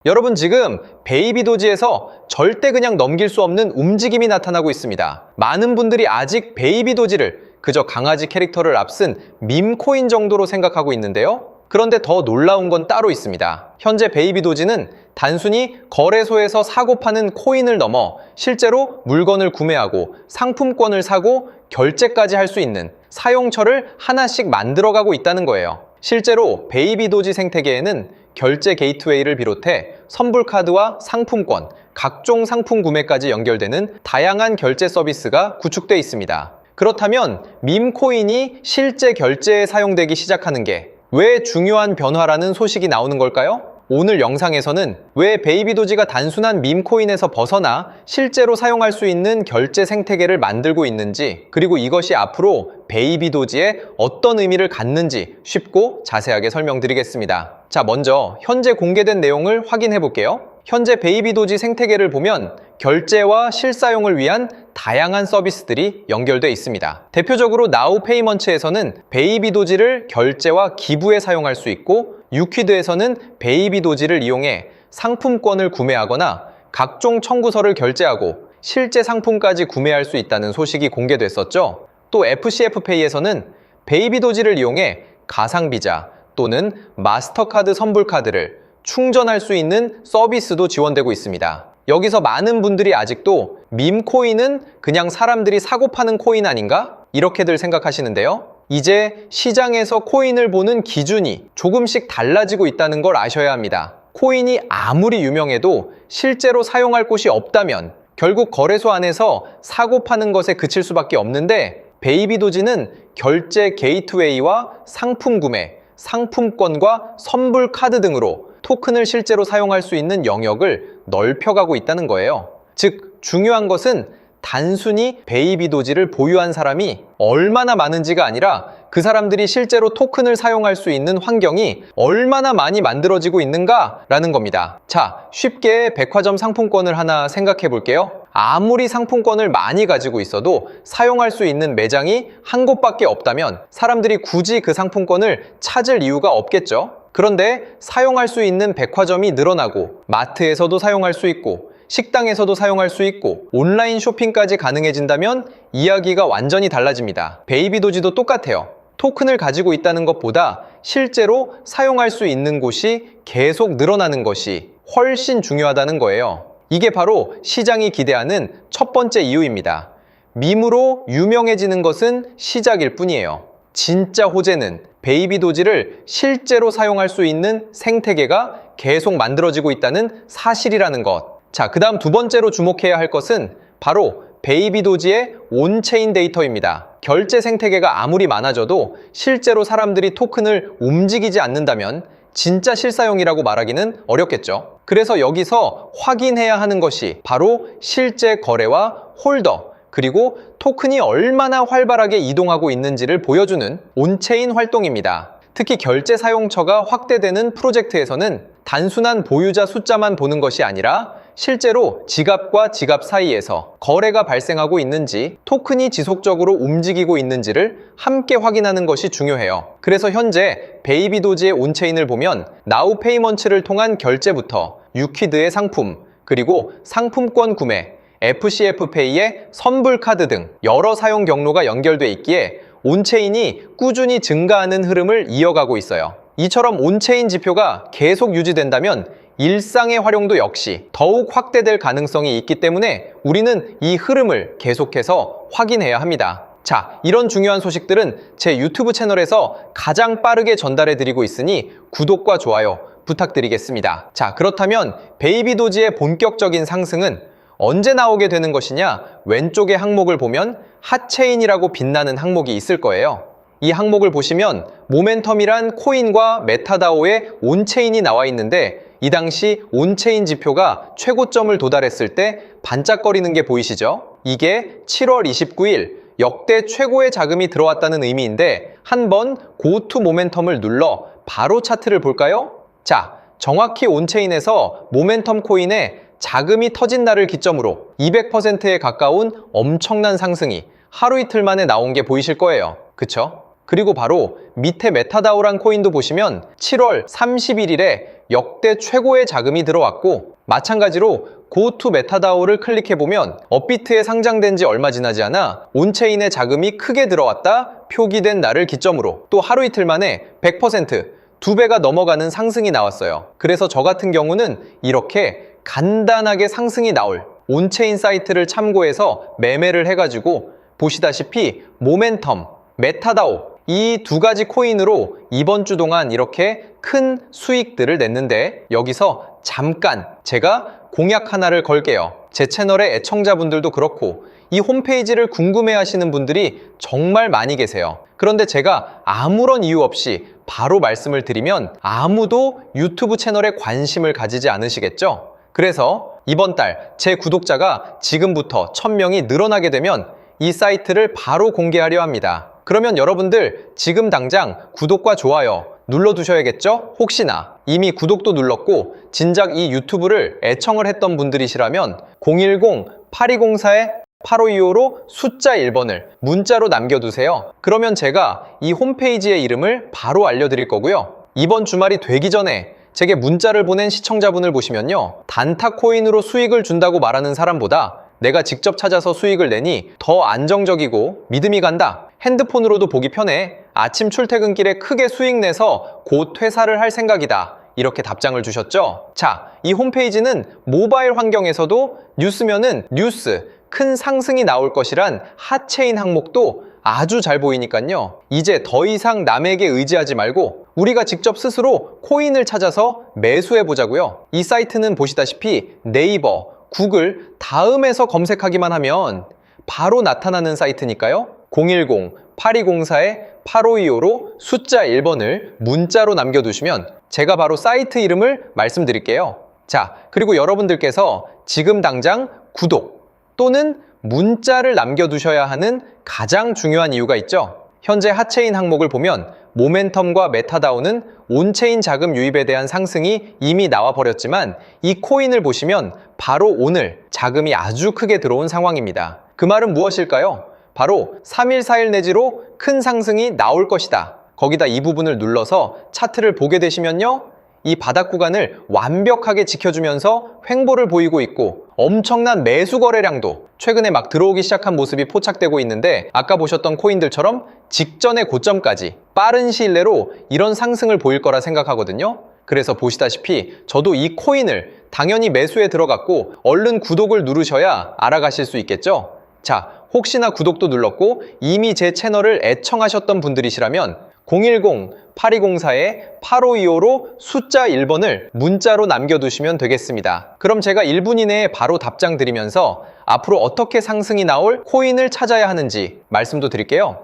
여러분, 지금 베이비 도지에서 절대 그냥 넘길 수 없는 움직임이 나타나고 있습니다. 많은 분들이 아직 베이비 도지를 그저 강아지 캐릭터를 앞선 밈코인 정도로 생각하고 있는데요. 그런데 더 놀라운 건 따로 있습니다. 현재 베이비 도지는 단순히 거래소에서 사고 파는 코인을 넘어 실제로 물건을 구매하고 상품권을 사고 결제까지 할 수 있는 사용처를 하나씩 만들어가고 있다는 거예요. 실제로 베이비 도지 생태계에는 결제 게이트웨이를 비롯해 선불카드와 상품권, 각종 상품 구매까지 연결되는 다양한 결제 서비스가 구축되어 있습니다. 그렇다면 밈코인이 실제 결제에 사용되기 시작하는 게 왜 중요한 변화라는 소식이 나오는 걸까요? 오늘 영상에서는 왜 베이비 도지가 단순한 밈코인에서 벗어나 실제로 사용할 수 있는 결제 생태계를 만들고 있는지, 그리고 이것이 앞으로 베이비 도지에 어떤 의미를 갖는지 쉽고 자세하게 설명드리겠습니다. 자, 먼저 현재 공개된 내용을 확인해 볼게요. 현재 베이비 도지 생태계를 보면 결제와 실사용을 위한 다양한 서비스들이 연결되어 있습니다. 대표적으로 나우 페이먼츠에서는 베이비 도지를 결제와 기부에 사용할 수 있고, 유퀴드에서는 베이비 도지를 이용해 상품권을 구매하거나 각종 청구서를 결제하고 실제 상품까지 구매할 수 있다는 소식이 공개됐었죠. 또 FCF페이에서는 베이비 도지를 이용해 가상비자 또는 마스터카드 선불카드를 충전할 수 있는 서비스도 지원되고 있습니다. 여기서 많은 분들이 아직도 밈코인은 그냥 사람들이 사고 파는 코인 아닌가? 이렇게들 생각하시는데요. 이제 시장에서 코인을 보는 기준이 조금씩 달라지고 있다는 걸 아셔야 합니다. 코인이 아무리 유명해도 실제로 사용할 곳이 없다면 결국 거래소 안에서 사고 파는 것에 그칠 수밖에 없는데, 베이비 도지는 결제 게이트웨이와 상품 구매, 상품권과 선불 카드 등으로 토큰을 실제로 사용할 수 있는 영역을 넓혀가고 있다는 거예요. 즉, 중요한 것은 단순히 베이비 도지를 보유한 사람이 얼마나 많은지가 아니라 그 사람들이 실제로 토큰을 사용할 수 있는 환경이 얼마나 많이 만들어지고 있는가라는 겁니다. 자, 쉽게 백화점 상품권을 하나 생각해 볼게요. 아무리 상품권을 많이 가지고 있어도 사용할 수 있는 매장이 한 곳밖에 없다면 사람들이 굳이 그 상품권을 찾을 이유가 없겠죠. 그런데 사용할 수 있는 백화점이 늘어나고 마트에서도 사용할 수 있고 식당에서도 사용할 수 있고 온라인 쇼핑까지 가능해진다면 이야기가 완전히 달라집니다. 베이비 도지도 똑같아요. 토큰을 가지고 있다는 것보다 실제로 사용할 수 있는 곳이 계속 늘어나는 것이 훨씬 중요하다는 거예요. 이게 바로 시장이 기대하는 첫 번째 이유입니다. 밈으로 유명해지는 것은 시작일 뿐이에요. 진짜 호재는 베이비 도지를 실제로 사용할 수 있는 생태계가 계속 만들어지고 있다는 사실이라는 것. 자, 그 다음 두 번째로 주목해야 할 것은 바로 베이비 도지의 온체인 데이터입니다. 결제 생태계가 아무리 많아져도 실제로 사람들이 토큰을 움직이지 않는다면 진짜 실사용이라고 말하기는 어렵겠죠. 그래서 여기서 확인해야 하는 것이 바로 실제 거래와 홀더, 그리고 토큰이 얼마나 활발하게 이동하고 있는지를 보여주는 온체인 활동입니다. 특히 결제 사용처가 확대되는 프로젝트에서는 단순한 보유자 숫자만 보는 것이 아니라 실제로 지갑과 지갑 사이에서 거래가 발생하고 있는지, 토큰이 지속적으로 움직이고 있는지를 함께 확인하는 것이 중요해요. 그래서 현재 베이비 도지의 온체인을 보면 나우 페이먼츠를 통한 결제부터 유퀴드의 상품, 그리고 상품권 구매, FCF페이의 선불카드 등 여러 사용 경로가 연결돼 있기에 온체인이 꾸준히 증가하는 흐름을 이어가고 있어요. 이처럼 온체인 지표가 계속 유지된다면 일상의 활용도 역시 더욱 확대될 가능성이 있기 때문에 우리는 이 흐름을 계속해서 확인해야 합니다. 자, 이런 중요한 소식들은 제 유튜브 채널에서 가장 빠르게 전달해 드리고 있으니 구독과 좋아요 부탁드리겠습니다. 자, 그렇다면 베이비 도지의 본격적인 상승은 언제 나오게 되는 것이냐? 왼쪽의 항목을 보면 핫체인이라고 빛나는 항목이 있을 거예요. 이 항목을 보시면 모멘텀이란 코인과 메타다오의 온체인이 나와 있는데, 이 당시 온체인 지표가 최고점을 도달했을 때 반짝거리는 게 보이시죠? 이게 7월 29일 역대 최고의 자금이 들어왔다는 의미인데, 한번 고투 모멘텀을 눌러 바로 차트를 볼까요? 자, 정확히 온체인에서 모멘텀 코인의 자금이 터진 날을 기점으로 200%에 가까운 엄청난 상승이 하루 이틀 만에 나온 게 보이실 거예요. 그쵸? 그리고 바로 밑에 메타다오란 코인도 보시면 7월 31일에 역대 최고의 자금이 들어왔고, 마찬가지로 고투 메타다오를 클릭해보면 업비트에 상장된 지 얼마 지나지 않아 온체인에 자금이 크게 들어왔다 표기된 날을 기점으로 또 하루 이틀 만에 100%, 2배가 넘어가는 상승이 나왔어요. 그래서 저 같은 경우는 이렇게 간단하게 상승이 나올 온체인 사이트를 참고해서 매매를 해가지고 보시다시피 모멘텀, 메타다오 이 두 가지 코인으로 이번 주 동안 이렇게 큰 수익들을 냈는데, 여기서 잠깐 제가 공약 하나를 걸게요. 제 채널의 애청자분들도 그렇고 이 홈페이지를 궁금해 하시는 분들이 정말 많이 계세요. 그런데 제가 아무런 이유 없이 바로 말씀을 드리면 아무도 유튜브 채널에 관심을 가지지 않으시겠죠? 그래서 이번 달 제 구독자가 지금부터 1000명이 늘어나게 되면 이 사이트를 바로 공개하려 합니다. 그러면 여러분들 지금 당장 구독과 좋아요 눌러두셔야겠죠? 혹시나 이미 구독도 눌렀고 진작 이 유튜브를 애청을 했던 분들이시라면 010-8204-8525로 숫자 1번을 문자로 남겨두세요. 그러면 제가 이 홈페이지의 이름을 바로 알려드릴 거고요. 이번 주말이 되기 전에 제게 문자를 보낸 시청자분을 보시면요, 단타 코인으로 수익을 준다고 말하는 사람보다 내가 직접 찾아서 수익을 내니 더 안정적이고 믿음이 간다. 핸드폰으로도 보기 편해. 아침 출퇴근길에 크게 수익 내서 곧 퇴사를 할 생각이다. 이렇게 답장을 주셨죠? 자, 이 홈페이지는 모바일 환경에서도 뉴스면은 뉴스, 큰 상승이 나올 것이란 핫체인 항목도 아주 잘 보이니까요. 이제 더 이상 남에게 의지하지 말고 우리가 직접 스스로 코인을 찾아서 매수해 보자고요. 이 사이트는 보시다시피 네이버, 구글 다음에서 검색하기만 하면 바로 나타나는 사이트니까요. 010-8204-8525로 숫자 1번을 문자로 남겨두시면 제가 바로 사이트 이름을 말씀드릴게요. 자, 그리고 여러분들께서 지금 당장 구독 또는 문자를 남겨두셔야 하는 가장 중요한 이유가 있죠. 현재 핫체인 항목을 보면 모멘텀과 메타다오는 온체인 자금 유입에 대한 상승이 이미 나와버렸지만 이 코인을 보시면 바로 오늘 자금이 아주 크게 들어온 상황입니다. 그 말은 무엇일까요? 바로 3일, 4일 내지로 큰 상승이 나올 것이다. 거기다 이 부분을 눌러서 차트를 보게 되시면요, 이 바닥 구간을 완벽하게 지켜주면서 횡보를 보이고 있고 엄청난 매수 거래량도 최근에 막 들어오기 시작한 모습이 포착되고 있는데, 아까 보셨던 코인들처럼 직전의 고점까지 빠른 시일 내로 이런 상승을 보일 거라 생각하거든요. 그래서 보시다시피 저도 이 코인을 당연히 매수에 들어갔고 얼른 구독을 누르셔야 알아가실 수 있겠죠. 자, 혹시나 구독도 눌렀고 이미 제 채널을 애청하셨던 분들이시라면 010-8204-8525로 숫자 1번을 문자로 남겨두시면 되겠습니다. 그럼 제가 1분 이내에 바로 답장 드리면서 앞으로 어떻게 상승이 나올 코인을 찾아야 하는지 말씀도 드릴게요.